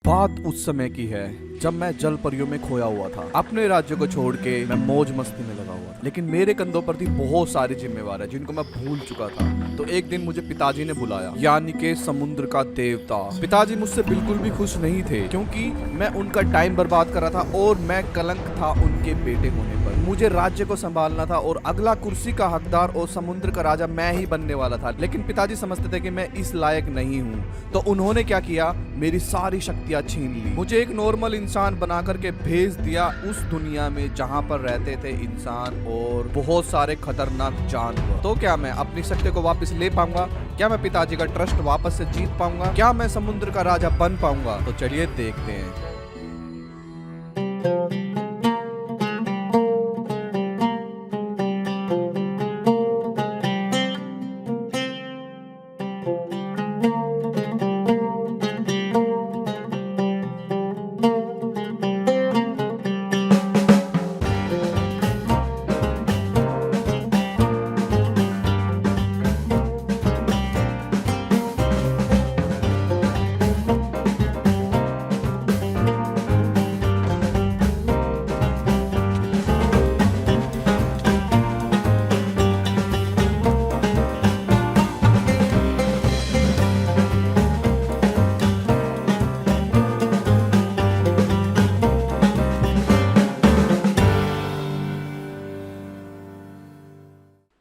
बात उस समय की है जब मैं जल परियों में खोया हुआ था। अपने राज्य को छोड़ के मैं मौज मस्ती में लगा हुआ था, लेकिन मेरे कंधों पर थी बहुत सारी जिम्मेवारियां जिनको मैं भूल चुका था। तो एक दिन मुझे पिताजी ने बुलाया, यानी के समुद्र का देवता। पिताजी मुझसे बिल्कुल भी खुश नहीं थे क्योंकि मैं उनका टाइम बर्बाद कर रहा था और मैं कलंक था उनके बेटे होने पर। मुझे राज्य को संभालना था और अगला कुर्सी का हकदार और समुद्र का राजा मैं ही बनने वाला था। लेकिन पिताजी समझते थे कि मैं इस लायक नहीं हूँ, तो उन्होंने क्या किया, मेरी सारी शक्तियां छीन ली। मुझे एक नॉर्मल इंसान बना करके भेज दिया उस दुनिया में जहाँ पर रहते थे इंसान और बहुत सारे खतरनाक जानवर। तो क्या मैं अपनी शक्ति को वापस ले पाऊंगा? क्या मैं पिताजी का ट्रस्ट वापस से जीत पाऊंगा? क्या मैं समुद्र का राजा बन पाऊंगा? तो चलिए देखते हैं।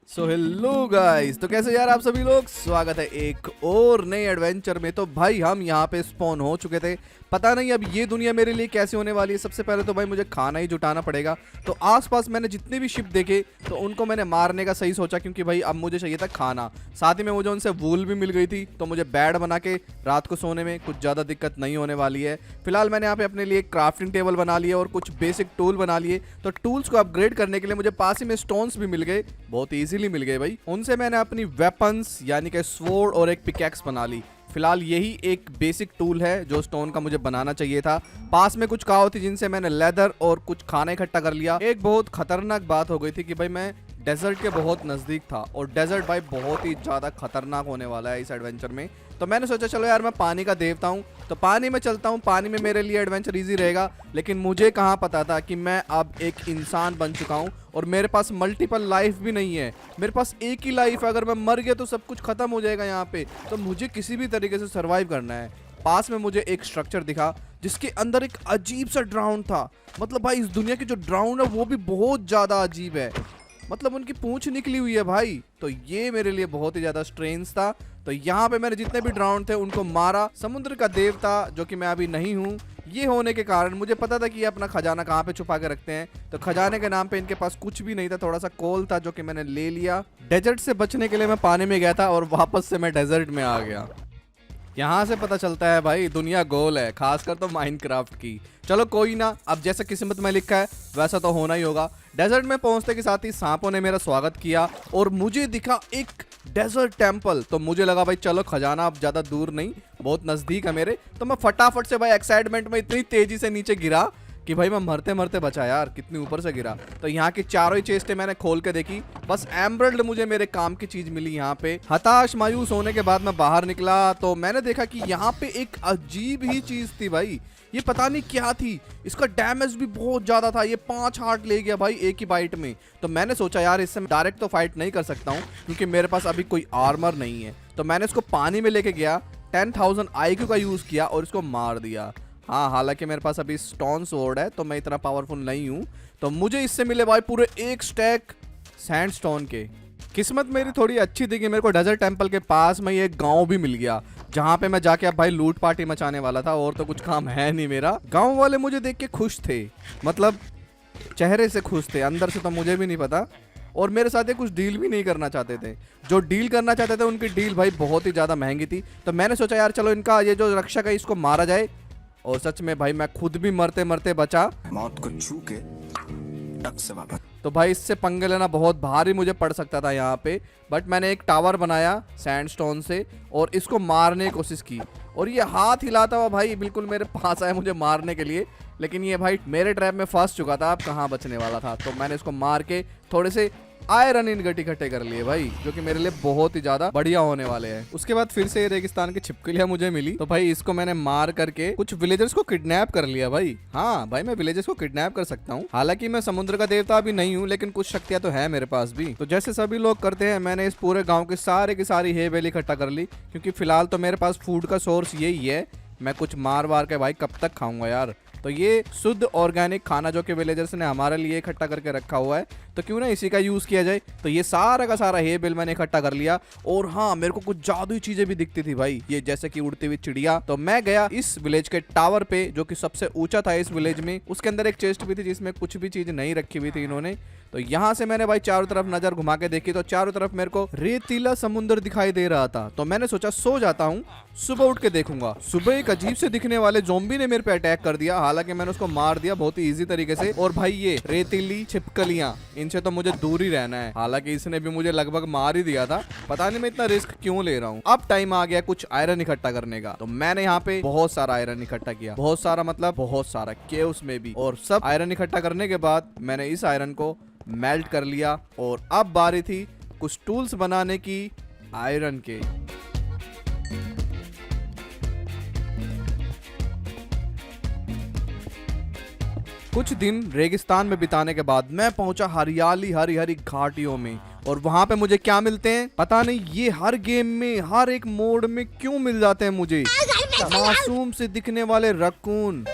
सो हेलो गाइस, तो कैसे यार आप सभी लोग, स्वागत है एक और नए एडवेंचर में। तो भाई हम यहाँ पे स्पॉन हो चुके थे। पता नहीं अब ये दुनिया मेरे लिए कैसे होने वाली है। सबसे पहले तो भाई मुझे खाना ही जुटाना पड़ेगा। तो आसपास मैंने जितने भी शिप देखे तो उनको मैंने मारने का सही सोचा, क्योंकि भाई अब मुझे चाहिए था खाना। साथ ही में मुझे उनसे वूल भी मिल गई थी, तो मुझे बेड बना के रात को सोने में कुछ ज़्यादा दिक्कत नहीं होने वाली है। फिलहाल मैंने यहाँ पे अपने लिए क्राफ्टिंग टेबल बना लिया और कुछ बेसिक टूल बना लिए। तो टूल्स को अपग्रेड करने के लिए मुझे पास ही में स्टोन्स भी मिल गए, बहुत ईजिली मिल गए भाई। उनसे मैंने अपनी वेपन्स यानी कि स्वॉर्ड और एक पिकैक्स बना ली। फिलहाल यही एक बेसिक टूल है जो स्टोन का मुझे बनाना चाहिए था। पास में कुछ काव थी जिनसे मैंने लेदर और कुछ खाना इकट्ठा कर लिया। एक बहुत खतरनाक बात हो गई थी कि भाई मैं डेजर्ट के बहुत नज़दीक था और डेजर्ट भाई बहुत ही ज़्यादा खतरनाक होने वाला है इस एडवेंचर में। तो मैंने सोचा चलो यार मैं पानी का देवता हूँ तो पानी में चलता हूँ, पानी में मेरे लिए एडवेंचर इजी रहेगा। लेकिन मुझे कहाँ पता था कि मैं अब एक इंसान बन चुका हूँ और मेरे पास मल्टीपल लाइफ भी नहीं है। मेरे पास एक ही लाइफ है, अगर मैं मर गया तो सब कुछ खत्म हो जाएगा यहाँ पे। तो मुझे किसी भी तरीके से सर्वाइव करना है। पास में मुझे एक स्ट्रक्चर दिखा जिसके अंदर एक अजीब सा ड्राउन था। मतलब भाई इस दुनिया की जो ड्राउन है वो भी बहुत ज़्यादा अजीब है, मतलब उनकी पूंछ निकली हुई है भाई। तो ये मेरे लिए बहुत ही ज्यादा स्ट्रेंज था। तो यहाँ पे मैंने जितने भी ड्राउन थे उनको मारा। समुद्र का देवता जो कि मैं अभी नहीं हूँ, ये होने के कारण मुझे पता था कि ये अपना खजाना कहाँ पे छुपा के रखते हैं। तो खजाने के नाम पे इनके पास कुछ भी नहीं था, थोड़ा सा कोल था जो कि मैंने ले लिया। डेजर्ट से बचने के लिए मैं पानी में गया था और वापस से मैं डेजर्ट में आ गया। यहाँ से पता चलता है भाई दुनिया गोल है, खासकर तो माइनक्राफ्ट की। चलो कोई ना, अब जैसा किस्मत में लिखा है वैसा तो होना ही होगा। डेजर्ट में पहुंचने के साथ ही सांपों ने मेरा स्वागत किया और मुझे दिखा एक डेजर्ट टेंपल। तो मुझे लगा भाई चलो खजाना अब ज़्यादा दूर नहीं, बहुत नज़दीक है मेरे। तो मैं फटाफट से भाई एक्साइटमेंट में इतनी तेज़ी से नीचे गिरा कि भाई मैं मरते मरते बचा यार, कितनी ऊपर से गिरा। तो यहाँ की चारों ही चेस्टें मैंने खोल के देखी, बस एमरल्ड मुझे मेरे काम की चीज मिली यहाँ पे। हताश मायूस होने के बाद मैं बाहर निकला तो मैंने देखा कि यहाँ पे एक अजीब ही चीज थी भाई। ये पता नहीं क्या थी, इसका डैमेज भी बहुत ज्यादा था। ये 5 हार्ट ले गया भाई एक ही बाइट में। तो मैंने सोचा यार इससे डायरेक्ट तो फाइट नहीं कर सकता हूँ क्योंकि मेरे पास अभी कोई आर्मर नहीं है। तो मैंने इसको पानी में लेके गया, 10,000 IQ का यूज किया और इसको मार दिया। हाँ, हालांकि मेरे पास अभी स्टोन स्वॉर्ड है तो मैं इतना पावरफुल नहीं हूँ। तो मुझे इससे मिले भाई पूरे एक स्टैक सैंडस्टोन के। किस्मत मेरी थोड़ी अच्छी थी कि मेरे को डेजर्ट टेंपल के पास में एक गांव भी मिल गया जहाँ पे मैं जाके अब भाई लूट पार्टी मचाने वाला था। और तो कुछ काम है नहीं मेरा। गांव वाले मुझे देख के खुश थे, मतलब चेहरे से खुश थे, अंदर से तो मुझे भी नहीं पता। और मेरे साथ ये कुछ डील भी नहीं करना चाहते थे। जो डील करना चाहते थे उनकी डील भाई बहुत ही ज़्यादा महंगी थी। तो मैंने सोचा यार चलो इनका ये जो रक्षक है इसको मारा जाए। और सच में भाई मैं खुद भी मरते मरते बचा, मौत को छू के टक से वापस। तो भाई इससे पंगे लेना बहुत भारी मुझे पड़ सकता था यहाँ पे। बट मैंने एक टावर बनाया सैंडस्टोन से और इसको मारने की कोशिश की। और ये हाथ हिलाता हुआ भाई बिल्कुल मेरे पास आया मुझे मारने के लिए, लेकिन ये भाई मेरे ट्रैप में फंस चुका था, अब कहाँ बचने वाला था। तो मैंने इसको मार के थोड़े से आयरन इनगट इकट्ठे कर लिए भाई, जो कि मेरे लिए बहुत ही ज्यादा बढ़िया होने वाले हैं। उसके बाद फिर से रेगिस्तान की छिपकलियां मुझे मिली, तो भाई इसको मैंने मार करके कुछ विलेजर्स को किडनैप कर लिया भाई। हाँ भाई, मैं विलेजर्स को किडनैप कर सकता हूँ। हालांकि मैं समुद्र का देवता भी नहीं हूँ, लेकिन कुछ शक्तियां तो है मेरे पास भी। तो जैसे सभी लोग करते हैं, मैंने इस पूरे गाँव की सारी हे बेल इकट्ठा कर ली, क्योंकि फिलहाल तो मेरे पास फूड का सोर्स यही है। मैं कुछ मार वार के भाई कब तक खाऊंगा यार। तो ये शुद्ध ऑर्गेनिक खाना जो कि विलेजर्स ने हमारे लिए इकट्ठा करके रखा हुआ है, तो क्यों ना इसी का यूज किया जाए। तो ये सारा का सारा हे बिल मैंने इकट्ठा कर लिया। और हाँ, मेरे को कुछ जादुई चीजें भी दिखती थी भाई, ये जैसे कि उड़ती हुई चिड़िया। तो मैं गया इस विलेज के टावर पे, जो कि सबसे ऊंचा था इस विलेज में। उसके अंदर एक चेस्ट भी थी जिसमें कुछ भी चीज नहीं रखी हुई थी इन्होंने। तो यहाँ से मैंने भाई चारों तरफ नजर घुमा के देखी, तो चारों तरफ मेरे को रेतीला समुद्र दिखाई दे रहा था। तो मैंने सोचा सो जाता हूँ, सुबह उठ के देखूंगा। सुबह एक अजीब से दिखने वाले ज़ॉम्बी ने मेरे पे अटैक कर दिया। हालांकि मैंने उसको मार दिया बहुत ही इजी तरीके से। और भाई ये रेतीली छिपकलियां, इनसे तो मुझे दूर ही रहना है। हालांकि इसने भी मुझे लगभग मार ही दिया था, पता नहीं मैं इतना रिस्क क्यों ले रहा हूँ। अब टाइम आ गया कुछ आयरन इकट्ठा करने का। तो मैंने यहाँ पे बहुत सारा आयरन इकट्ठा किया, बहुत सारा मतलब बहुत सारा, केओस में भी। और सब आयरन इकट्ठा करने के बाद मैंने इस आयरन को मेल्ट कर लिया। और अब बारी थी कुछ टूल्स बनाने की आयरन के। कुछ दिन रेगिस्तान में बिताने के बाद मैं पहुंचा हरियाली हरी हरी घाटियों में। और वहां पे मुझे क्या मिलते हैं पता नहीं, ये हर गेम में हर एक मोड में क्यों मिल जाते हैं मुझे, मासूम से दिखने वाले रकून।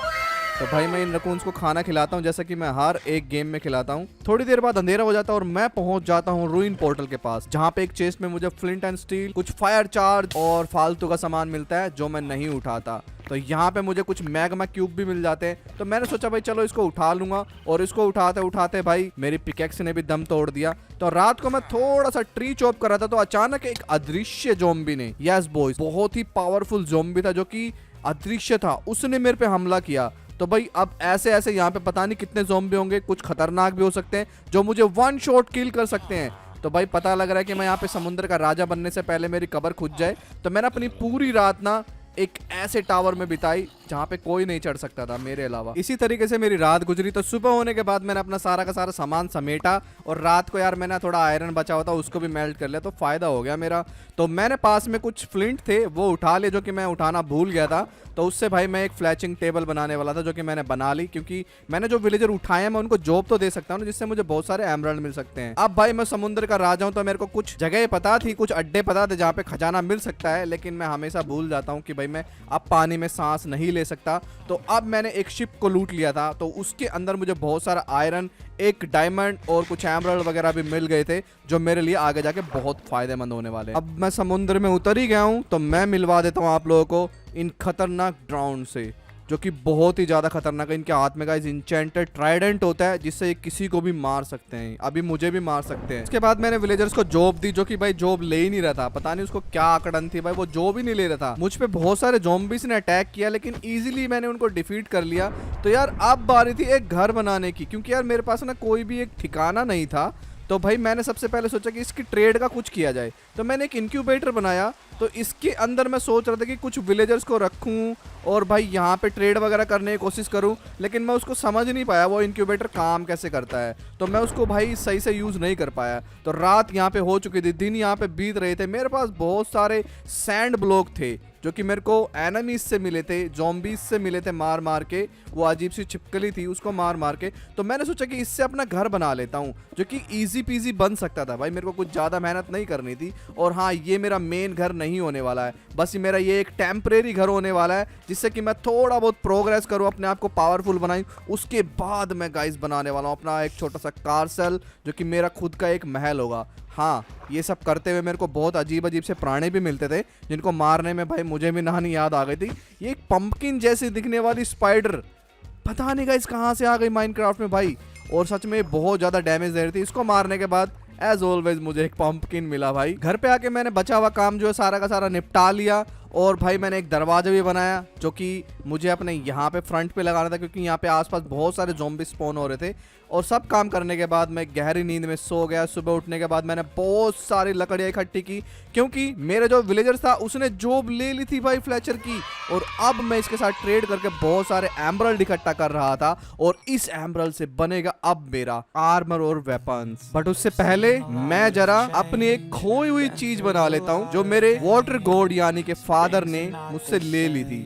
तो भाई मैं इन रकून्स को खाना खिलाता हूँ, जैसा कि मैं हर एक गेम में खिलाता हूँ। थोड़ी देर बाद अंधेरा हो जाता है और मैं पहुंच जाता हूँ रूइन पोर्टल के पास, जहाँ पे एक चेस्ट में मुझे फ्लिंट एंड स्टील, कुछ फायर चार्ज और फालतू का सामान मिलता है जो मैं नहीं उठाता। तो यहाँ पे मुझे कुछ मैग्मा क्यूब भी मिल जाते हैं। तो मैंने सोचा भाई चलो इसको उठा लूंगा। और इसको उठाते उठाते भाई मेरी पिकेक्स ने भी दम तोड़ दिया। तो रात को मैं थोड़ा सा ट्री चॉप कर रहा था, तो अचानक एक अदृश्य ज़ॉम्बी ने, यस बॉयज, बहुत ही पावरफुल ज़ॉम्बी था जो कि अदृश्य था, उसने मेरे पे हमला किया। तो भाई अब ऐसे ऐसे यहाँ पे पता नहीं कितने ज़ॉम्बी होंगे, कुछ खतरनाक भी हो सकते हैं जो मुझे वन शॉट किल कर सकते हैं। तो भाई पता लग रहा है कि मैं यहाँ पे समुद्र का राजा बनने से पहले मेरी कब्र खुद जाए। तो मैंने अपनी पूरी रात ना एक ऐसे टावर में बिताई जहाँ पे कोई नहीं चढ़ सकता था मेरे अलावा। इसी तरीके से मेरी रात गुजरी। तो सुबह होने के बाद मैंने अपना सारा का सारा सामान समेटा। और रात को यार मैंने थोड़ा आयरन बचा हुआ था, उसको भी मेल्ट कर लिया, तो फायदा हो गया मेरा। तो मैंने पास में कुछ फ्लिंट थे वो उठा लिए, जो कि मैं उठाना भूल गया था। तो उससे भाई मैं एक फ्लैचिंग टेबल बनाने वाला था, जो कि मैंने बना ली, क्योंकि मैंने जो विलेजर उठाए मैं उनको जॉब तो दे सकता हूँ, जिससे मुझे बहुत सारे एमराल्ड मिल सकते हैं। अब भाई मैं समुद्र का राजा हूँ, तो मेरे को कुछ जगह पता थी, कुछ अड्डे पता थे जहाँ पे खजाना मिल सकता है। लेकिन मैं हमेशा भूल जाता हूँ कि भाई मैं अब पानी में सांस नहीं ले सकता। तो अब मैंने एक शिप को लूट लिया था, तो उसके अंदर मुझे बहुत सारा आयरन, एक डायमंड और कुछ एमराल्ड वगैरह भी मिल गए थे, जो मेरे लिए आगे जाके बहुत फायदेमंद होने वाले हैं। अब मैं समुद्र में उतर ही गया हूँ, तो मैं मिलवा देता हूँ आप लोगों को इन खतरनाक ड्राउन से, जो कि बहुत ही ज्यादा खतरनाक है। इनके हाथ में गाइस इंचेंटेड ट्राइडेंट होता है, जिससे ये किसी को भी मार सकते हैं, अभी मुझे भी मार सकते हैं। उसके बाद मैंने विलेजर्स को जॉब दी, जो कि भाई जॉब ले ही नहीं रहा था, पता नहीं उसको क्या अकड़न थी भाई, वो जॉब ही नहीं ले रहा था। मुझ पे बहुत सारे ज़ॉम्बीज़ ने अटैक किया, लेकिन इजीली मैंने उनको डिफीट कर लिया। तो यार अब बारी थी एक घर बनाने की, क्योंकि यार मेरे पास ना कोई भी एक ठिकाना नहीं था। तो भाई मैंने सबसे पहले सोचा कि इसकी ट्रेड का कुछ किया जाए। तो मैंने एक इंक्यूबेटर बनाया। तो इसके अंदर मैं सोच रहा था कि कुछ विलेजर्स को रखूं और भाई यहाँ पे ट्रेड वगैरह करने की कोशिश करूं, लेकिन मैं उसको समझ नहीं पाया वो इंक्यूबेटर काम कैसे करता है। तो मैं उसको भाई सही से यूज़ नहीं कर पाया। तो रात यहाँ पे हो चुकी थी, दिन यहाँ पे बीत रहे थे। मेरे पास बहुत सारे सैंड ब्लॉक थे, जो कि मेरे को एनिमीज से मिले थे, ज़ॉम्बीज से मिले थे मार मार के। वो अजीब सी छिपकली थी, उसको मार मार के। तो मैंने सोचा कि इससे अपना घर बना लेता हूँ, जो कि इजी पीजी बन सकता था भाई, मेरे को कुछ ज़्यादा मेहनत नहीं करनी थी। और हाँ, ये मेरा मेन घर नहीं होने वाला है, बस मेरा ये एक टेम्परेरी घर होने वाला है, जिससे कि मैं थोड़ा बहुत प्रोग्रेस करूँ, अपने आप को पावरफुल बनाऊँ। उसके बाद मैं गाइस बनाने वाला हूँ अपना एक छोटा सा कारसेल, जो कि मेरा खुद का एक महल होगा। हाँ, ये सब करते हुए मेरे को बहुत अजीब अजीब से प्राणी भी मिलते थे, जिनको मारने में भाई मुझे भी नहानी याद आ गई थी। ये एक पंपकिन जैसी दिखने वाली स्पाइडर, पता नहीं गाइस कहाँ से आ गई माइनक्राफ्ट में भाई, और सच में बहुत ज़्यादा डैमेज दे रही थी। इसको मारने के बाद एज ऑलवेज मुझे एक पंपकिन मिला भाई। घर पे आके मैंने बचा हुआ काम जो है सारा का सारा निपटा लिया। और भाई मैंने एक दरवाजा भी बनाया जो कि मुझे अपने यहाँ पे फ्रंट पे लगाना था, क्योंकि यहाँ पे आसपास बहुत सारे ज़ॉम्बी स्पॉन हो रहे थे। और सब काम करने के बाद मैं गहरी नींद में सो गया। सुबह उठने के बाद मैंने बहुत सारी लकड़ियाँ इकट्ठी की, क्योंकि मेरे जो विलेजर था उसने जॉब ले ली थी भाई फ्लेचर की। और अब मैं इसके साथ ट्रेड करके बहुत सारे एमरल्ड इकट्ठा कर रहा था, और इस एमरल्ड से बनेगा अब मेरा आर्मर और वेपन्स। बट उससे पहले मैं जरा अपनी एक खोई हुई चीज बना लेता हूँ जो मेरे वाटर गॉड यानी के फादर ने मुझसे ले ली थी,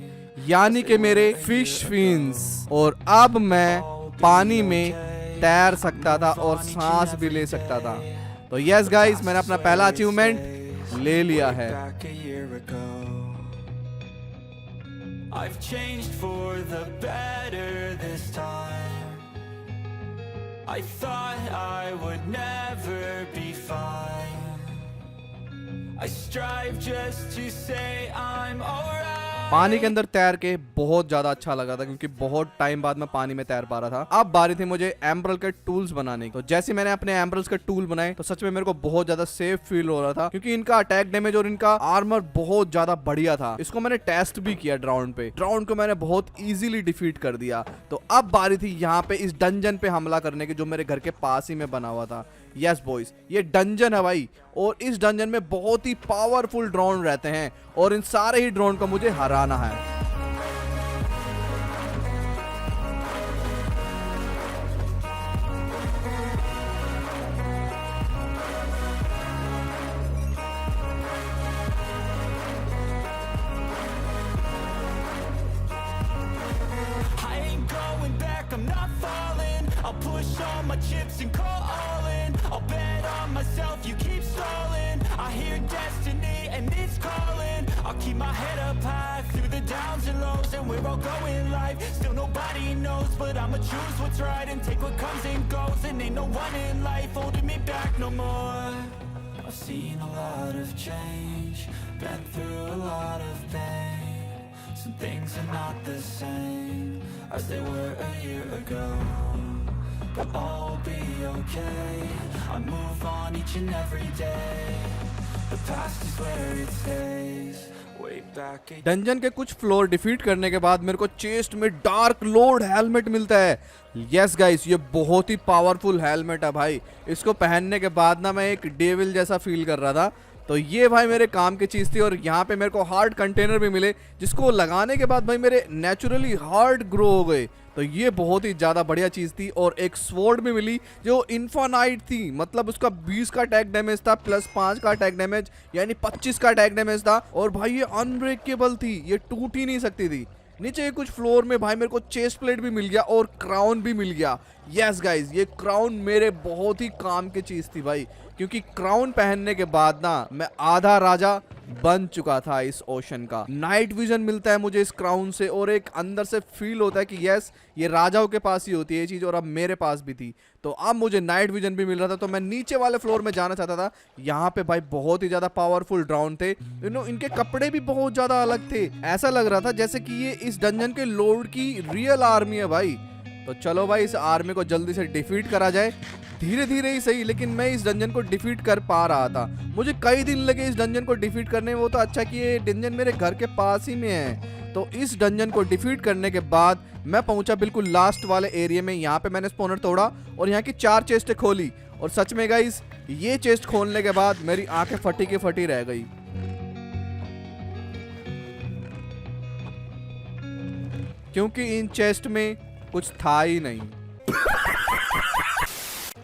यानी कि मेरे फिश फिन्स। और अब मैं पानी में तैर सकता था और सांस भी ले सकता था। तो यस गाइस, मैंने अपना पहला अचीवमेंट ले लिया है। I've changed for the better this time. I thought I would never be fine. I strive just to say I'm alright. पानी के अंदर तैर के बहुत ज्यादा अच्छा लगा था, क्योंकि बहुत टाइम बाद मैं पानी में तैर पा रहा था। अब बारी थी मुझे एम्ब्रल के टूल्स बनाने की। तो जैसे मैंने अपने एम्ब्रल्स के टूल बनाए तो सच में मेरे को बहुत ज्यादा सेफ फील हो रहा था, क्योंकि इनका अटैक डैमेज और इनका आर्मर बहुत ज्यादा बढ़िया था। इसको मैंने टेस्ट भी किया ड्राउंड पे, ड्राउंड को मैंने बहुत इजीली डिफीट कर दिया। तो अब बारी थी यहाँ पे इस डंजन पे हमला करने की जो मेरे घर के पास ही में बना हुआ था। यस बॉयज, ये डंजन है भाई, और इस डंजन में बहुत ही पावरफुल ड्रोन रहते हैं, और इन सारे ही ड्रोन को मुझे हराना है। I ain't going back, I'm not falling. I'll push all my chips and call all in. I'll bet on myself, you keep stalling. I hear destiny and it's calling. I'll keep my head up high through the downs and lows, and we're all going live. Still nobody knows, but I'ma choose what's right and take what comes and goes. And ain't no one in life holding me back no more. I've seen a lot of change, been through a lot of pain. Some things are not the same as they were a year ago, but all will be okay. I move on each and every day. The past is where it stays. Way back in dungeon के कुछ floor defeat करने के बाद मेरे को chest में dark Lord helmet मिलता है। यस गाइस, ये बहुत ही पावरफुल हेलमेट है भाई। इसको पहनने के बाद ना मैं एक डेविल जैसा फील कर रहा था। तो ये भाई मेरे काम की चीज़ थी। और यहाँ पे मेरे को हार्ड कंटेनर भी मिले, जिसको लगाने के बाद भाई मेरे नेचुरली हार्ड ग्रो हो गए। तो ये बहुत ही ज़्यादा बढ़िया चीज़ थी। और एक स्वॉर्ड भी मिली जो इन्फानाइट थी, मतलब उसका 20 का अटैक डैमेज था प्लस 5 का अटैक डैमेज, यानी 25 का अटैक डैमेज था। और भाई ये अनब्रेकेबल थी, ये टूट ही नहीं सकती थी। नीचे कुछ फ्लोर में भाई मेरे को चेस्ट प्लेट भी मिल गया और क्राउन भी मिल गया। यस गाइज, ये क्राउन मेरे बहुत ही काम की चीज़ थी भाई, क्योंकि क्राउन पहनने के बाद ना मैं आधा राजा बन चुका था इस ओशन का। नाइट विजन मिलता है मुझे इस क्राउन से, और एक अंदर से फील होता है कि यस, ये राजाओं के पास ही होती है ये चीज़, और अब मेरे पास भी थी। तो अब मुझे नाइट विजन भी मिल रहा था। तो मैं नीचे वाले फ्लोर में जाना चाहता था। यहाँ पे भाई बहुत ही ज़्यादा पावरफुल ड्रोन थे। इनके कपड़े भी बहुत ज़्यादा अलग थे। ऐसा लग रहा था जैसे कि ये इस डंजन के लॉर्ड की रियल आर्मी है भाई। तो चलो भाई, इस आर्मी को जल्दी से डिफीट करा जाए, धीरे धीरे ही सही, लेकिन मैं इस डंजन को डिफीट कर पा रहा था। मुझे कई दिन लगे इस डंजन को डिफीट करने में। वो तो अच्छा कि ये डंजन मेरे घर के पास ही में है। तो इस डंजन को डिफीट करने के बाद मैं पहुंचा बिल्कुल लास्ट वाले एरिया में। यहाँ पे मैंने स्पॉनर तोड़ा और यहाँ की 4 चेस्टें खोली। और सच में गाइस, ये चेस्ट खोलने के बाद मेरी आंखें फटी की फटी रह गई, क्योंकि इन चेस्ट में कुछ था ही नहीं।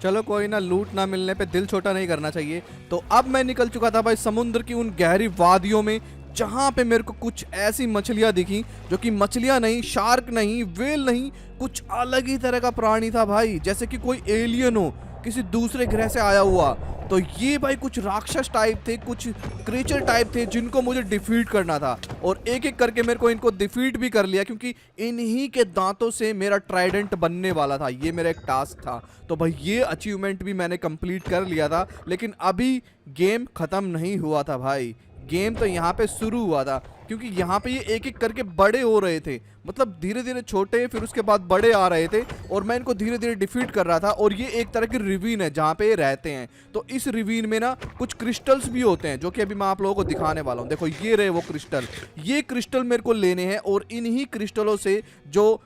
चलो कोई ना, लूट ना मिलने पे दिल छोटा नहीं करना चाहिए। तो अब मैं निकल चुका था भाई समुद्र की उन गहरी वादियों में, जहां पे मेरे को कुछ ऐसी मछलियां दिखी जो कि मछलियां नहीं, शार्क नहीं, वेल नहीं, कुछ अलग ही तरह का प्राणी था भाई, जैसे कि कोई एलियन हो, किसी दूसरे ग्रह से आया हुआ। तो ये भाई कुछ राक्षस टाइप थे, कुछ क्रीचर टाइप थे, जिनको मुझे डिफीट करना था। और एक एक करके मेरे को इनको डिफीट भी कर लिया, क्योंकि इन्हीं के दांतों से मेरा ट्राइडेंट बनने वाला था। ये मेरा एक टास्क था। तो भाई ये अचीवमेंट भी मैंने कंप्लीट कर लिया था। लेकिन अभी गेम खत्म नहीं हुआ था भाई, गेम तो यहाँ पे शुरू हुआ था, क्योंकि यहाँ पे ये एक एक करके बड़े हो रहे थे, मतलब धीरे धीरे छोटे फिर उसके बाद बड़े आ रहे थे और मैं इनको धीरे धीरे डिफीट कर रहा था। और ये एक तरह की रिवीन है जहाँ पे ये रहते हैं। तो इस रिवीन में ना कुछ क्रिस्टल्स भी होते हैं जो कि अभी मैं आप लोगों को दिखाने वाला हूँ। देखो ये रहे वो क्रिस्टल, ये क्रिस्टल मेरे को लेने हैं और इन्हीं क्रिस्टलों से जो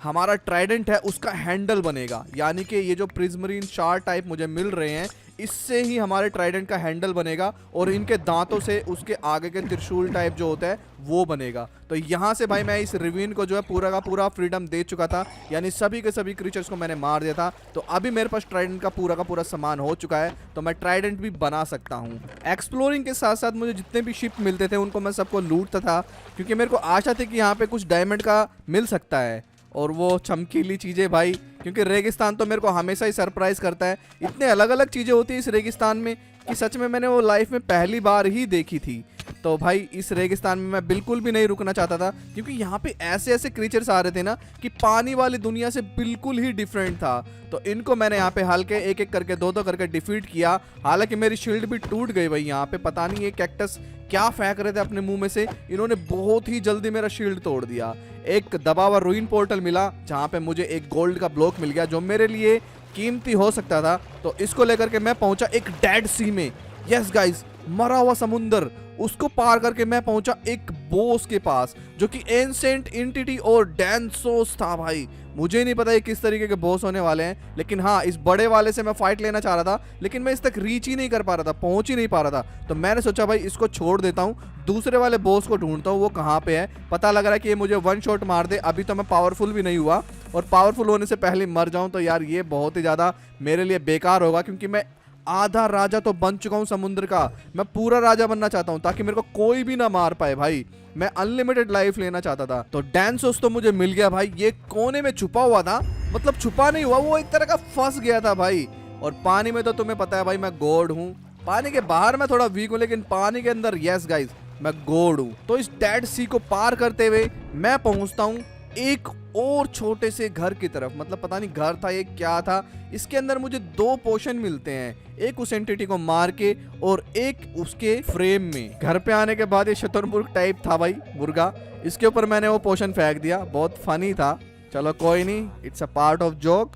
हमारा ट्राइडेंट है उसका हैंडल बनेगा। यानी कि ये जो प्रिज्मरीन शार्ड टाइप मुझे मिल रहे हैं इससे ही हमारे ट्राइडेंट का हैंडल बनेगा और इनके दांतों से उसके आगे के त्रिशूल टाइप जो होता है वो बनेगा। तो यहाँ से भाई मैं इस रिवीन को जो है पूरा का पूरा फ्रीडम दे चुका था, यानी सभी के सभी क्रीचर्स को मैंने मार दिया था। तो अभी मेरे पास ट्राइडेंट का पूरा सामान हो चुका है, तो मैं ट्राइडेंट भी बना सकता हूँ। एक्सप्लोरिंग के साथ साथ मुझे जितने भी शिप मिलते थे उनको मैं सबको लूटता था, क्योंकि मेरे को आशा थी कि यहाँ पे कुछ डायमंड का मिल सकता है और वो चमकीली चीज़ें भाई, क्योंकि रेगिस्तान तो मेरे को हमेशा ही सरप्राइज करता है। इतने अलग अलग चीज़ें होती हैं इस रेगिस्तान में कि सच में मैंने वो लाइफ में पहली बार ही देखी थी। तो भाई इस रेगिस्तान में मैं बिल्कुल भी नहीं रुकना चाहता था, क्योंकि यहाँ पे ऐसे ऐसे क्रीचर्स आ रहे थे ना कि पानी वाली दुनिया से बिल्कुल ही डिफरेंट था। तो इनको मैंने यहाँ पे हल्के एक एक करके दो करके डिफीट किया। हालांकि मेरी शील्ड भी टूट गई भाई। यहाँ पे पता नहीं ये कैक्टस क्या फेंक रहे थे अपने मुंह में से, इन्होंने बहुत ही जल्दी मेरा शील्ड तोड़ दिया। एक दबा हुआ रूइन पोर्टल मिला जहाँ पे मुझे एक गोल्ड का ब्लॉक मिल गया जो मेरे लिए कीमती हो सकता था। तो इसको लेकर के मैं पहुंचा एक डेड सी में। यस गाइस, मरा हुआ समुंदर, उसको पार करके मैं पहुंचा एक बॉस के पास जो कि एंसेंट एंटिटी और डेंसोस था। भाई मुझे नहीं पता ये किस तरीके के बॉस होने वाले हैं, लेकिन हाँ इस बड़े वाले से मैं फाइट लेना चाह रहा था, लेकिन मैं इस तक रीच ही नहीं कर पा रहा था, पहुंच ही नहीं पा रहा था। तो मैंने सोचा भाई इसको छोड़ देता हूँ, दूसरे वाले बॉस को ढूंढता हूँ वो कहाँ पे है। पता लग रहा है कि ये मुझे वन शॉट मार दे। अभी तो मैं पावरफुल भी नहीं हुआ, और पावरफुल होने से पहले मर जाऊँ तो यार ये बहुत ही ज़्यादा मेरे लिए बेकार होगा, क्योंकि मैं आधा राजा तो बन चुका हूं समुद्र का। मैं पूरा राजा बनना चाहता हूं ताकि मेरे को कोई भी ना मार पाए। भाई मैं अनलिमिटेड लाइफ लेना चाहता था। तो डेंसोस तो मुझे मिल गया भाई, ये कोने में छुपा हुआ था, मतलब छुपा नहीं हुआ, वो एक तरह का फंस गया था भाई। और पानी में तो तुम्हें पता है भाई मैं गॉड हूँ। पानी के बाहर मैं थोड़ा वीक हूँ, लेकिन पानी के अंदर यस गाइस मैं गॉड हूँ। तो इस डेड सी को पार करते हुए मैं पहुंचता हूँ एक और छोटे से घर की तरफ। मतलब पता नहीं घर था ये क्या था। इसके अंदर मुझे 2 पोशन मिलते हैं, एक उस एंटिटी को मार के और एक उसके फ्रेम में। घर पे आने के बाद ये शतुरमुर्ग टाइप था भाई, मुर्गा, इसके ऊपर मैंने वो पोशन फेंक दिया। बहुत फनी था, चलो कोई नहीं, it's a part of joke.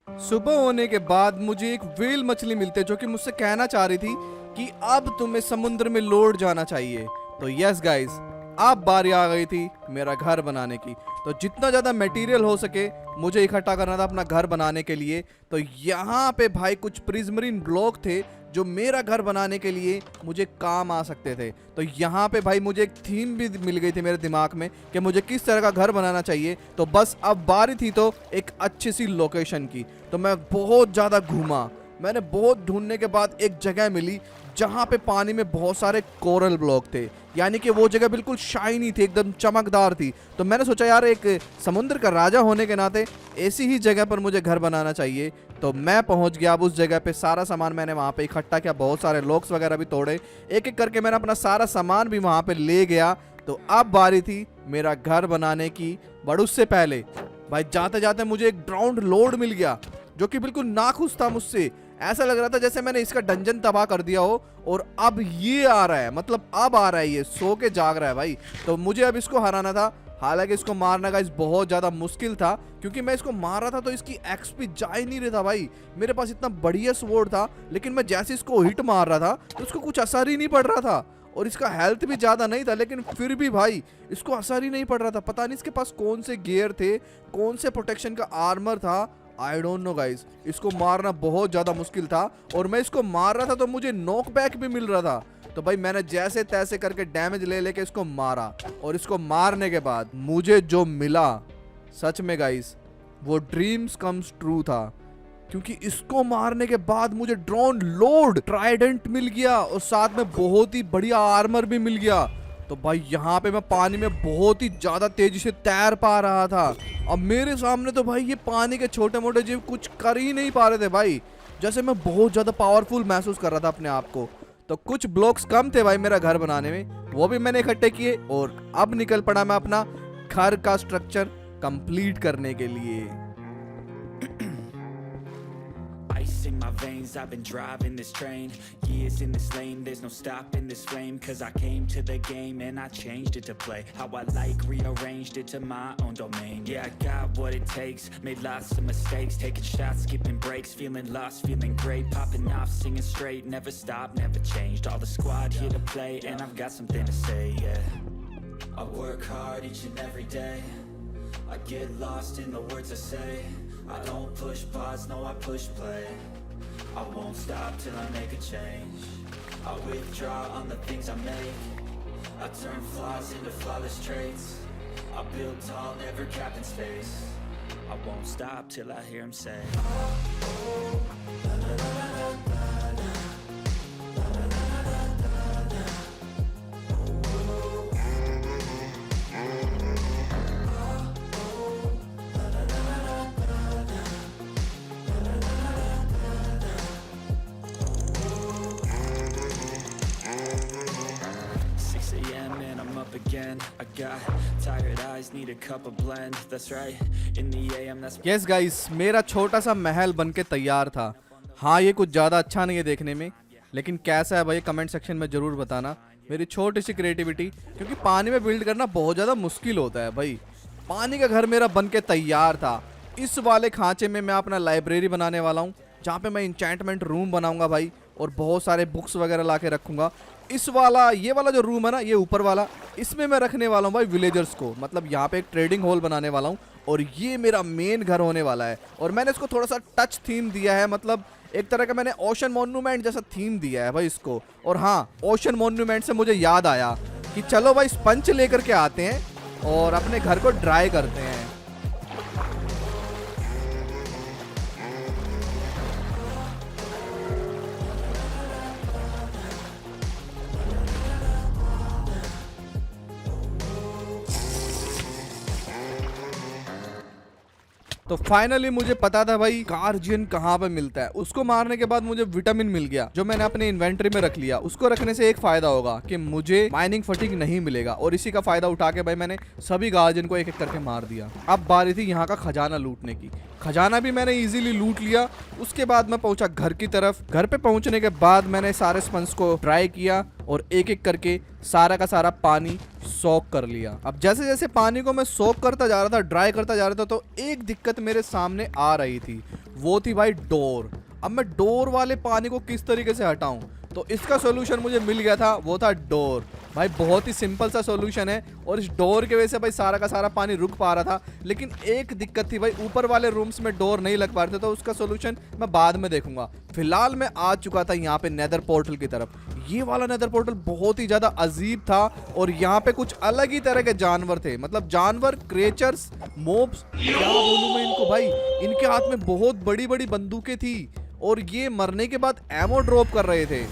सुबह होने के बाद मुझे एक व्हेल मछली मिलती है जो कि मुझसे कहना चाह रही थी कि अब तुम्हें समुद्र में लौट जाना चाहिए। तो यस गाइस, अब बारी आ गई थी मेरा घर बनाने की। तो जितना ज़्यादा मटेरियल हो सके मुझे इकट्ठा करना था अपना घर बनाने के लिए। तो यहाँ पे भाई कुछ प्रिज्मरीन ब्लॉक थे जो मेरा घर बनाने के लिए मुझे काम आ सकते थे। तो यहाँ पे भाई मुझे एक थीम भी मिल गई थी मेरे दिमाग में कि मुझे किस तरह का घर बनाना चाहिए। तो बस अब बारी थी तो एक अच्छी सी लोकेशन की। तो मैं बहुत ज़्यादा घूमा, मैंने बहुत ढूंढने के बाद एक जगह मिली जहाँ पे पानी में बहुत सारे कोरल ब्लॉक थे, यानी कि वो जगह बिल्कुल शाइनी थी, एकदम चमकदार थी। तो मैंने सोचा यार एक समुद्र का राजा होने के नाते ऐसी ही जगह पर मुझे घर बनाना चाहिए। तो मैं पहुंच गया अब उस जगह पे। सारा सामान मैंने वहाँ पे इकट्ठा किया, बहुत सारे लॉक्स वगैरह भी तोड़े, एक एक करके मैंने अपना सारा सामान भी वहाँ पे ले गया। तो अब बारी थी मेरा घर बनाने की। बट उससे पहले भाई जाते जाते मुझे एक ड्राउंड लॉर्ड मिल गया जो कि बिल्कुल नाखुश था मुझसे। ऐसा लग रहा था जैसे मैंने इसका डंजन तबाह कर दिया हो और अब ये आ रहा है, मतलब अब आ रहा है, ये सो के जाग रहा है भाई। तो मुझे अब इसको हराना था। हालांकि इसको मारना गाइस बहुत ज़्यादा मुश्किल था, क्योंकि मैं इसको मार रहा था तो इसकी एक्सपी जा ही नहीं रहा था भाई। मेरे पास इतना बढ़िया स्वॉर्ड था, लेकिन मैं जैसे इसको हिट मार रहा था तो इसको कुछ असर ही नहीं पड़ रहा था। और इसका हेल्थ भी ज़्यादा नहीं था, लेकिन फिर भी भाई इसको असर ही नहीं पड़ रहा था। पता नहीं इसके पास कौन से गियर थे, कौन से प्रोटेक्शन का आर्मर था, आई डोंट नो गाइस। इसको मारना बहुत ज़्यादा मुश्किल था और मैं इसको मार रहा था तो मुझे नॉकबैक भी मिल रहा था। तो भाई मैंने जैसे तैसे करके डैमेज ले लेके इसको मारा, और इसको मारने के बाद मुझे जो मिला सच में गाइस वो ड्रीम्स कम्स ट्रू था, क्योंकि इसको मारने के बाद मुझे ड्रोन लोड ट्राइडेंट मिल गया और साथ में बहुत ही बढ़िया आर्मर भी मिल गया। तो भाई यहाँ पे मैं पानी में बहुत ही ज्यादा तेजी से तैर पा रहा था। अब मेरे सामने तो भाई ये पानी के छोटे मोटे जीव कुछ कर ही नहीं पा रहे थे भाई, जैसे मैं बहुत ज्यादा पावरफुल महसूस कर रहा था अपने आप को। तो कुछ ब्लॉक्स कम थे भाई मेरा घर बनाने में, वो भी मैंने इकट्ठे किए और अब निकल पड़ा मैं अपना घर का स्ट्रक्चर कंप्लीट करने के लिए। Ice in my veins, I've been driving this train. Years in this lane, there's no stopping this flame. Cause I came to the game and I changed it to play how I like, rearranged it to my own domain. Yeah, I got what it takes, made lots of mistakes, taking shots, skipping breaks, feeling lost, feeling great, popping off, singing straight, never stopped, never changed. All the squad here to play, and I've got something to say, yeah. I work hard each and every day, I get lost in the words I say. I don't push pause, no I push play. I won't stop till I make a change. I withdraw on the things I make. I turn flaws into flawless traits. I build tall, never capped in space. I won't stop till I hear him say, again. I got tired eyes, need a cup of blend. That's right, in the AM, that's yes guys, मेरा छोटा सा महल बनके तैयार था। हाँ, ये कुछ ज़्यादा अच्छा नहीं है देखने में, लेकिन कैसा है भाई कमेंट सेक्शन में ज़रूर बताना। मेरी छोटी सी क्रिएटिविटी, क्योंकि पानी में बिल्ड करना बहुत ज़्यादा मुश्किल होता है भाई। पानी का घर मेरा बनके तैयार था। इस वाले खांचे में मैं अपना लाइब्रेरी बनाने वाला हूँ, जहाँ पे मैं इंचेंटमेंट रूम बनाऊंगा भाई, और बहुत सारे बुक्स वगैरह ला के रखूँगा। इस वाला, ये वाला जो रूम है ना, ये ऊपर वाला, इसमें मैं रखने वाला हूँ भाई विलेजर्स को। मतलब यहाँ पे एक ट्रेडिंग हॉल बनाने वाला हूँ, और ये मेरा मेन घर होने वाला है। और मैंने इसको थोड़ा सा टच थीम दिया है, मतलब एक तरह का मैंने ओशन मॉन्यूमेंट जैसा थीम दिया है भाई इसको। और हाँ, ओशन मॉन्यूमेंट से मुझे याद आया कि चलो भाई स्पंज लेकर के आते हैं और अपने घर को ड्राई करते हैं। तो फाइनली मुझे पता था भाई गार्जियन कहाँ पे मिलता है। उसको मारने के बाद मुझे विटामिन मिल गया, जो मैंने अपने इन्वेंटरी में रख लिया। उसको रखने से एक फायदा होगा कि मुझे माइनिंग फटीग नहीं मिलेगा, और इसी का फायदा उठा के भाई मैंने सभी गार्जियन को एक एक करके मार दिया। अब बारी थी यहाँ का खजाना लूटने की। खजाना भी मैंने इजीली लूट लिया। उसके बाद मैं पहुंचा घर की तरफ। घर पे पहुंचने के बाद मैंने सारे स्पंज को ड्राई किया और एक एक करके सारा का सारा पानी सोक कर लिया। अब जैसे जैसे पानी को मैं सोक करता जा रहा था, ड्राई करता जा रहा था, तो एक दिक्कत मेरे सामने आ रही थी। वो थी भाई डोर। अब मैं डोर वाले पानी को किस तरीके से हटाऊं, तो इसका सॉल्यूशन मुझे मिल गया था, वो था डोर। भाई बहुत ही सिंपल सा सॉल्यूशन है, और इस डोर की वजह से भाई सारा का सारा पानी रुक पा रहा था। लेकिन एक दिक्कत थी भाई, ऊपर वाले रूम्स में डोर नहीं लग पा रहे थे, तो उसका सॉल्यूशन मैं बाद में देखूंगा। फिलहाल मैं आ चुका था यहाँ पे नेदर पोर्टल की तरफ। ये वाला नेदर पोर्टल बहुत ही ज्यादा अजीब था, और यहाँ पे कुछ अलग ही तरह के जानवर थे। मतलब जानवर, क्रिएचर्स, मोब्स, क्या बोलूं मैं इनको भाई। इनके हाथ में बहुत बड़ी बड़ी बंदूकें थी, और ये मरने के बाद एमो ड्रॉप कर रहे थे।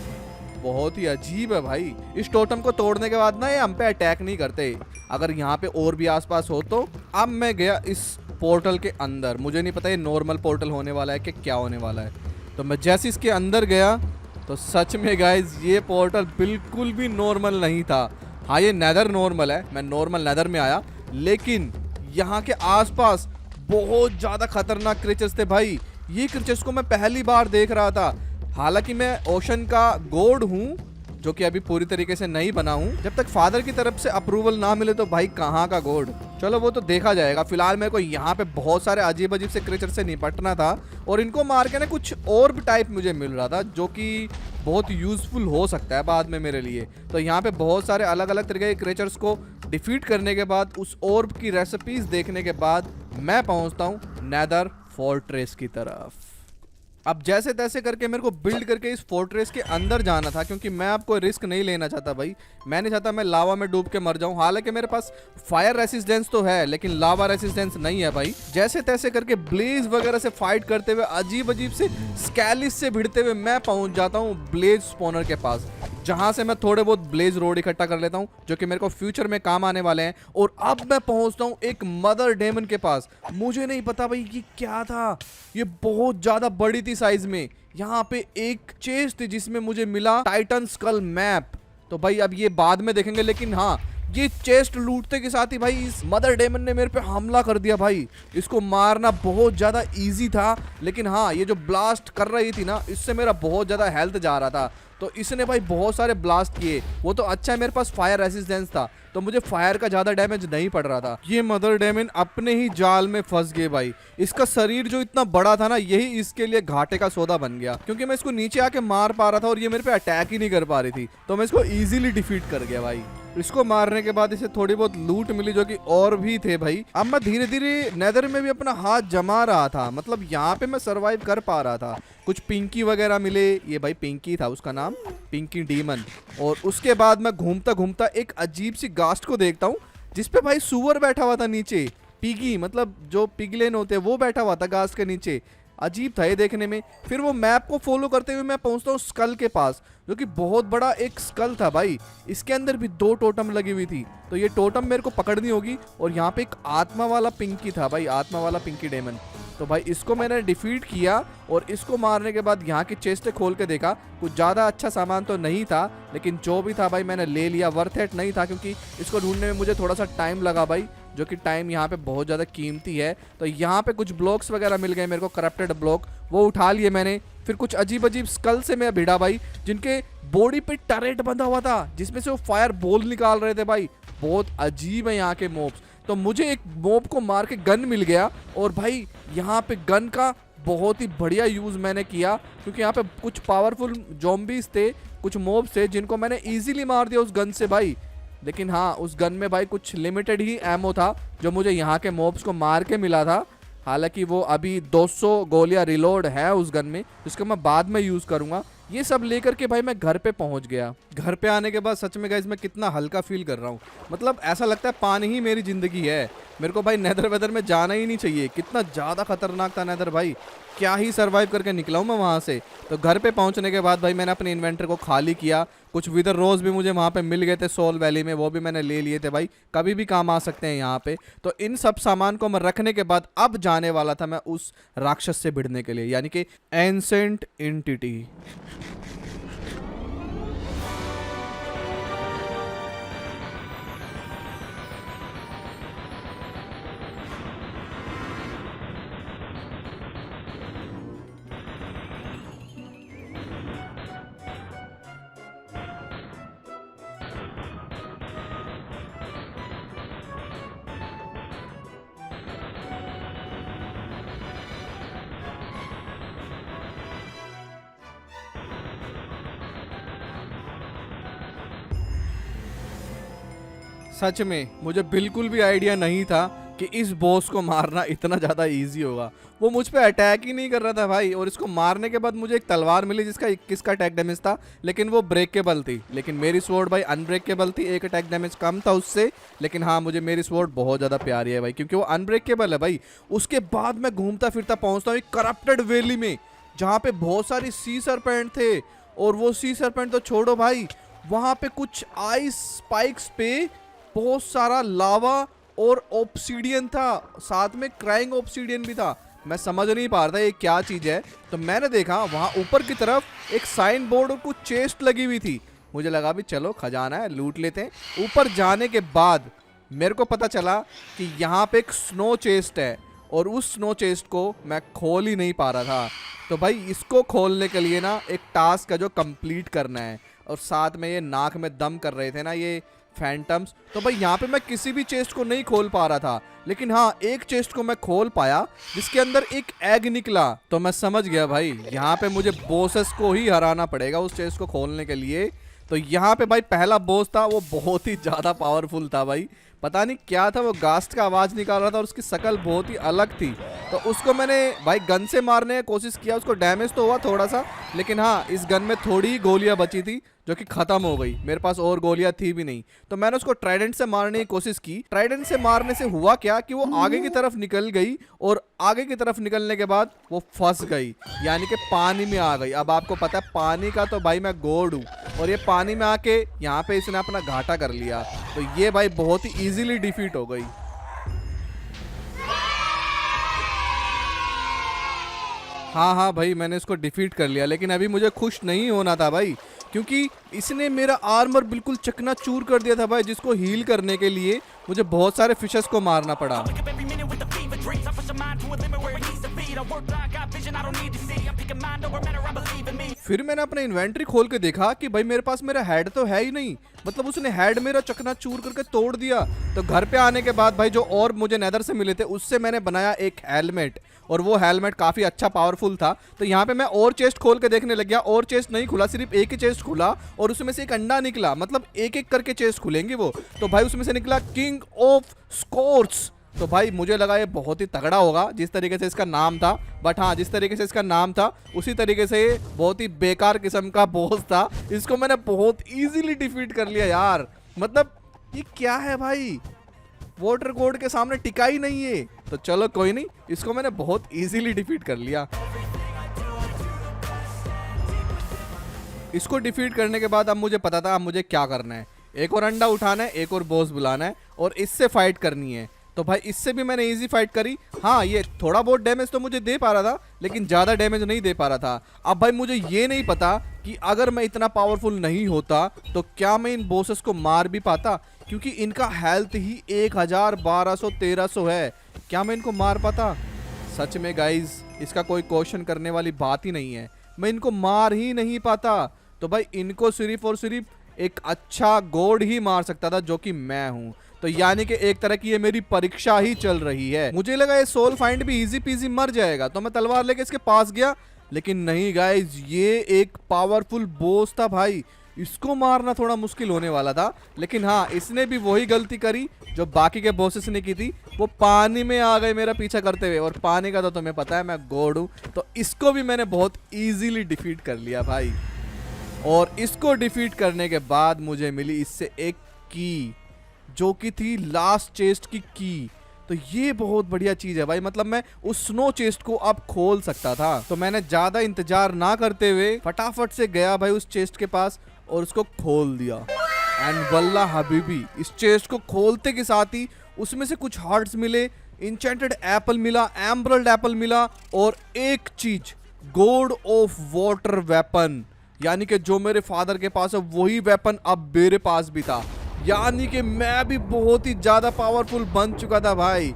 बहुत ही अजीब है भाई। इस टोटम को तोड़ने के बाद ना ये हम पे अटैक नहीं करते। अगर यहाँ पे और भी आसपास हो तो। अब मैं गया इस पोर्टल के अंदर। मुझे नहीं पता ये नॉर्मल पोर्टल होने वाला है कि क्या होने वाला है। तो मैं जैसे इसके अंदर गया तो सच में गाइज ये पोर्टल बिल्कुल भी नॉर्मल नहीं था। हाँ, ये नेदर नॉर्मल है, मैं नॉर्मल नेदर में आया, लेकिन यहाँ के आसपास बहुत ज़्यादा खतरनाक क्रीचर्स थे भाई। ये क्रीचर्स को मैं पहली बार देख रहा था। हालांकि मैं ओशन का गॉड हूँ, जो कि अभी पूरी तरीके से नहीं बना हूँ। जब तक फादर की तरफ से अप्रूवल ना मिले तो भाई कहाँ का गॉड, चलो वो तो देखा जाएगा। फिलहाल मेरे को यहाँ पे बहुत सारे अजीब अजीब से क्रीचर से निपटना था, और इनको मार के ना कुछ और भी टाइप मुझे मिल रहा था, जो कि बहुत यूजफुल हो सकता है बाद में मेरे लिए। तो यहाँ पे बहुत सारे अलग अलग तरीके के क्रीचर्स को डिफीट करने के बाद, उस ऑर्ब की रेसिपीज देखने के बाद, मैं पहुँचता हूँ नेदर फोर्ट्रेस की तरफ। अब जैसे तैसे करके मेरे को बिल्ड करके इस फोर्ट्रेस के अंदर जाना था, क्योंकि मैं आपको रिस्क नहीं लेना चाहता भाई। मैं नहीं चाहता मैं लावा में डूब के मर जाऊं। हालांकि मेरे पास फायर रेसिस्टेंस तो है, लेकिन लावा रेसिस्टेंस नहीं है भाई। जैसे तैसे करके ब्लेज वगैरह से फाइट करते हुए, अजीब अजीब से स्कैलिस से भिड़ते हुए मैं पहुंच जाता हूँ ब्लेज स्पॉनर के पास, जहां से मैं थोड़े बहुत ब्लेज रोड इकट्ठा कर लेता हूं, जो कि मेरे को फ्यूचर में काम आने वाले हैं। और अब मैं पहुंचता हूं एक मदर डेमन के पास। मुझे नहीं पता भाई ये क्या था, ये बहुत ज्यादा बड़ी थी साइज में। यहाँ पे एक चेस्ट थी जिसमें मुझे मिला टाइटन स्कल मैप। तो भाई अब ये बाद में देखेंगे, लेकिन हाँ, ये चेस्ट लूटते के साथ ही भाई इस मदर डेमन ने मेरे पे हमला कर दिया भाई। इसको मारना बहुत ज्यादा इजी था, लेकिन हाँ ये जो ब्लास्ट कर रही थी ना, इससे मेरा बहुत ज्यादा हेल्थ जा रहा था। तो इसने भाई बहुत सारे ब्लास्ट किए। वो तो अच्छा है मेरे पास फायर रेसिस्टेंस था, तो मुझे फायर का ज्यादा डैमेज नहीं पड़ रहा था। ये मदर डेमन अपने ही जाल में फंस गए भाई। इसका शरीर जो इतना बड़ा था ना, यही इसके लिए घाटे का सौदा बन गया, क्योंकि मैं इसको नीचे आके मार पा रहा था और ये मेरे पे अटैक ही नहीं कर पा रही थी। तो मैं इसको इजीली डिफीट कर गया भाई। इसको मारने के बाद इसे थोड़ी बहुत लूट मिली, जो कि और भी थे भाई। अब मैं धीरे धीरे नेदर में भी अपना हाथ जमा रहा था, मतलब यहाँ पे मैं सरवाइव कर पा रहा था। कुछ पिंकी वगैरह मिले, ये भाई पिंकी था उसका नाम, पिंकी डीमन। और उसके बाद मैं घूमता घूमता एक अजीब सी गास्ट को देखता हूँ, जिसपे भाई सुअर बैठा हुआ था नीचे। पिगी मतलब जो पिगलेन होते हैं वो बैठा हुआ था गास्ट के नीचे। अजीब था ये देखने में। फिर वो मैप को फॉलो करते हुए मैं पहुंचता हूँ स्कल के पास, जो कि बहुत बड़ा एक स्कल था भाई। इसके अंदर भी 2 टोटम लगी हुई थी, तो ये टोटम मेरे को पकड़नी होगी। और यहाँ पे एक आत्मा वाला पिंकी था भाई, आत्मा वाला पिंकी डेमन। तो भाई इसको मैंने डिफीट किया, और इसको मारने के बाद यहाँ की चेस्टें खोल के देखा। कुछ ज़्यादा अच्छा सामान तो नहीं था, लेकिन जो भी था भाई मैंने ले लिया। वर्थ इट नहीं था, क्योंकि इसको ढूंढने में मुझे थोड़ा सा टाइम लगा भाई, जो कि टाइम यहाँ पे बहुत ज़्यादा कीमती है। तो यहाँ पे कुछ ब्लॉक्स वगैरह मिल गए मेरे को, करप्टेड ब्लॉक, वो उठा लिए मैंने। फिर कुछ अजीब अजीब स्कल से मैं भिड़ा भाई, जिनके बॉडी पे टरेट बंधा हुआ था, जिसमें से वो फायर बॉल निकाल रहे थे भाई। बहुत अजीब है यहाँ के मॉब्स। तो मुझे एक मॉब को मार के गन मिल गया, और भाई यहाँ पे गन का बहुत ही बढ़िया यूज़ मैंने किया, क्योंकि यहाँ पे कुछ पावरफुल ज़ॉम्बीज़ थे, कुछ मॉब्स थे, जिनको मैंने ईजिली मार दिया उस गन से भाई। लेकिन हाँ, उस गन में भाई कुछ लिमिटेड ही एमो था, जो मुझे यहाँ के मॉब्स को मार के मिला था। हालांकि वो अभी 200 गोलियां रिलोड है उस गन में, जिसको मैं बाद में यूज़ करूँगा। ये सब लेकर के भाई मैं घर पे पहुंच गया। घर पे आने के बाद सच में गाइस मैं कितना हल्का फील कर रहा हूँ। मतलब ऐसा लगता है पानी ही मेरी ज़िंदगी है। मेरे को भाई नेदर वेदर में जाना ही नहीं चाहिए। कितना ज़्यादा खतरनाक था नेदर भाई, क्या ही सरवाइव करके निकला हूँ मैं वहाँ से। तो घर पे पहुँचने के बाद भाई मैंने अपने इन्वेंटरी को खाली किया। कुछ विदर रोज भी मुझे वहाँ पे मिल गए थे सोल वैली में, वो भी मैंने ले लिए थे भाई, कभी भी काम आ सकते हैं यहाँ पे। तो इन सब सामान को मैं रखने के बाद अब जाने वाला था मैं उस राक्षस से भिड़ने के लिए, यानी कि एंसेंट एंटिटी। सच में मुझे बिल्कुल भी आइडिया नहीं था कि इस बॉस को मारना इतना ज़्यादा इजी होगा। वो मुझ पे अटैक ही नहीं कर रहा था भाई, और इसको मारने के बाद मुझे एक तलवार मिली जिसका 21 का अटैक डैमेज था, लेकिन वो ब्रेकेबल थी। लेकिन मेरी स्वॉर्ड भाई अनब्रेकेबल थी, एक अटैक डैमेज कम था उससे। लेकिन हाँ, मुझे मेरी स्वॉर्ड बहुत ज़्यादा प्यारी है भाई, क्योंकि वो अनब्रेकेबल है भाई। उसके बाद मैं घूमता फिरता पहुँचता हूँ एक करप्टेड वैली में, जहाँ पे बहुत सारी सी सरपेंट थे। और वो सी सरपेंट तो छोड़ो भाई, वहाँ पे कुछ आइस स्पाइक्स पे बहुत सारा लावा और ऑब्सीडियन था, साथ में क्राइंग ऑब्सीडियन भी था। मैं समझ नहीं पा रहा था ये क्या चीज़ है। तो मैंने देखा वहाँ ऊपर की तरफ एक साइन बोर्ड और कुछ चेस्ट लगी हुई थी। मुझे लगा भी चलो खजाना है, लूट लेते हैं। ऊपर जाने के बाद मेरे को पता चला कि यहाँ पे एक स्नो चेस्ट है, और उस स्नो चेस्ट को मैं खोल ही नहीं पा रहा था। तो भाई इसको खोलने के लिए ना एक टास्क है जो कंप्लीट करना है, और साथ में ये नाक में दम कर रहे थे ना ये फैंटम्स। तो भाई यहाँ पे मैं किसी भी चेस्ट को नहीं खोल पा रहा था, लेकिन हाँ एक चेस्ट को मैं खोल पाया जिसके अंदर एक एग निकला। तो मैं समझ गया भाई यहाँ पे मुझे बॉसेस को ही हराना पड़ेगा उस चेस्ट को खोलने के लिए। तो यहाँ पे भाई पहला बॉस था, वो बहुत ही ज़्यादा पावरफुल था भाई। पता नहीं क्या था, वो गास्ट का आवाज़ निकाल रहा था और उसकी शक्ल बहुत ही अलग थी। तो उसको मैंने भाई गन से मारने की कोशिश किया, उसको डैमेज तो हुआ थोड़ा सा, लेकिन हाँ इस गन में थोड़ी ही गोलियां बची थी जो कि ख़त्म हो गई। मेरे पास और गोलियां थी भी नहीं। तो मैंने उसको ट्राइडेंट से मारने की कोशिश की। ट्राइडेंट से मारने से हुआ क्या कि वो आगे की तरफ निकल गई, और आगे की तरफ निकलने के बाद वो फंस गई, यानी कि पानी में आ गई। अब आपको पता है पानी का तो भाई मैं गॉड हूँ, और ये पानी में आके यहाँ पे इसने अपना घाटा कर लिया। तो ये भाई बहुत ही ईजिली डिफीट हो गई। हाँ भाई मैंने इसको डिफीट कर लिया, लेकिन अभी मुझे खुश नहीं होना था भाई, क्योंकि इसने मेरा आर्मर बिल्कुल चकनाचूर कर दिया था भाई, जिसको हील करने के लिए मुझे बहुत सारे फिशेस को मारना पड़ा। Wake up every minute with the fever dreams. I push my mind to a limit where it needs to be. I work blind, got vision I don't need to see. I'm picking mind over matter, I believe in me. फिर मैंने अपने inventory खोल के देखा कि भाई मेरे पास मेरा हेड तो है ही नहीं, मतलब उसने हेड मेरा चकनाचूर करके तोड़ दिया। तो घर पे आने के बाद भाई जो और मुझे नेदर से मिले थे उससे मैंने बनाया एक हेलमेट, और वो हेलमेट काफी अच्छा पावरफुल था। तो यहाँ पे मैं और चेस्ट खोल के देखने लग गया, और चेस्ट नहीं खुला, सिर्फ एक ही चेस्ट खुला और उसमें से एक अंडा निकला, मतलब एक एक करके चेस्ट खुलेंगे वो। तो भाई उसमें से निकला किंग ऑफ स्कोर्स। तो भाई मुझे लगा ये बहुत ही तगड़ा होगा जिस तरीके से इसका नाम था, बट हाँ जिस तरीके से इसका नाम था उसी तरीके से बहुत ही बेकार किस्म का बॉस था। इसको मैंने बहुत इजीली डिफीट कर लिया यार, मतलब ये क्या है भाई, वाटर कोड के सामने टिका ही नहीं है। तो चलो कोई नहीं, इसको मैंने बहुत इजीली डिफीट कर लिया। इसको डिफीट करने के बाद अब मुझे पता था अब मुझे क्या करना है, एक और अंडा उठाना है, एक और बॉस बुलाना है और इससे फाइट करनी है। तो भाई इससे भी मैंने इजी फाइट करी। हाँ ये थोड़ा बहुत डैमेज तो मुझे दे पा रहा था, लेकिन ज़्यादा डैमेज नहीं दे पा रहा था। अब भाई मुझे ये नहीं पता कि अगर मैं इतना पावरफुल नहीं होता तो क्या मैं इन बॉसेस को मार भी पाता, क्योंकि इनका हेल्थ ही 1000-1200-1300 है। क्या मैं इनको मार पाता? सच में गाइज इसका कोई क्वेश्चन करने वाली बात ही नहीं है, मैं इनको मार ही नहीं पाता। तो भाई इनको सिर्फ और सिर्फ एक अच्छा गॉड ही मार सकता था, जो कि मैं हूँ। तो यानी कि एक तरह की ये मेरी परीक्षा ही चल रही है। मुझे लगा ये सोल फाइंड भी इजी पीजी मर जाएगा, तो मैं तलवार लेके इसके पास गया, लेकिन नहीं गाइज ये एक पावरफुल बॉस था भाई, इसको मारना थोड़ा मुश्किल होने वाला था। लेकिन हाँ इसने भी वही गलती करी जो बाकी के बॉसेस ने की थी, वो पानी में आ गए मेरा पीछा करते हुए, और पानी का तो तुम्हें पता है मैं गॉड हूँ। तो इसको भी मैंने बहुत ईजीली डिफीट कर लिया भाई। और इसको डिफीट करने के बाद मुझे मिली इससे एक की, जो कि थी लास्ट चेस्ट की की। तो ये बहुत बढ़िया चीज है भाई, मतलब मैं उस स्नो चेस्ट को अब खोल सकता था। तो मैंने ज्यादा इंतजार ना करते हुए फटाफट से गया भाई उस चेस्ट के पास और उसको खोल दिया। एंड वल्ला हबीबी इस चेस्ट को खोलते के साथ ही उसमें से कुछ हार्ट्स मिले, इंचेंटेड एप्पल मिला, एम्बरल्ड एप्पल मिला, और एक चीज गॉड ऑफ वाटर वेपन, यानी कि जो मेरे फादर के पास है वही वेपन अब मेरे पास भी था। यानी कि मैं भी बहुत ही ज्यादा पावरफुल बन चुका था भाई।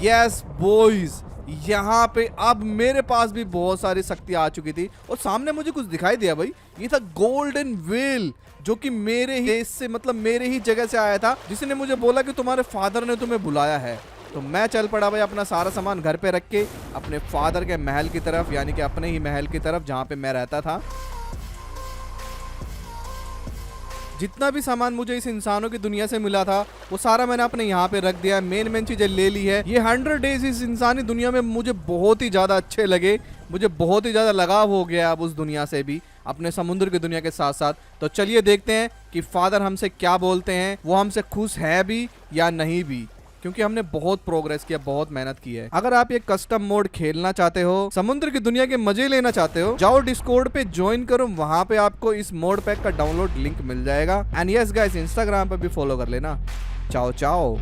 यस बॉयज, यहाँ पे अब मेरे पास भी बहुत सारी शक्ति आ चुकी थी। और सामने मुझे कुछ दिखाई दिया भाई, ये था गोल्डन वेल, जो कि मेरे ही देश से, मतलब मेरे ही जगह से आया था, जिसने मुझे बोला कि तुम्हारे फादर ने तुम्हें बुलाया है। तो मैं चल पड़ा भाई अपना सारा सामान घर पे रख के अपने फादर के महल की तरफ, यानी कि अपने ही महल की तरफ जहाँ पे मैं रहता था। जितना भी सामान मुझे इस इंसानों की दुनिया से मिला था वो सारा मैंने अपने यहाँ पे रख दिया है, मेन चीजें ले ली है। ये 100 डेज इस इंसानी दुनिया में मुझे बहुत ही ज्यादा अच्छे लगे, मुझे बहुत ही ज्यादा लगाव हो गया अब उस दुनिया से भी, अपने समुद्र की दुनिया के साथ साथ। तो चलिए देखते हैं कि फादर हमसे क्या बोलते हैं, वो हमसे खुश है भी या नहीं भी, क्योंकि हमने बहुत प्रोग्रेस किया, बहुत मेहनत की है। अगर आप ये कस्टम मोड खेलना चाहते हो, समुद्र की दुनिया के मजे लेना चाहते हो, जाओ डिस्कॉर्ड पे ज्वाइन करो, वहां पे आपको इस मोड पैक का डाउनलोड लिंक मिल जाएगा। एंड यस गाइस, इंस्टाग्राम पे भी फॉलो कर लेना। चाओ चाओ।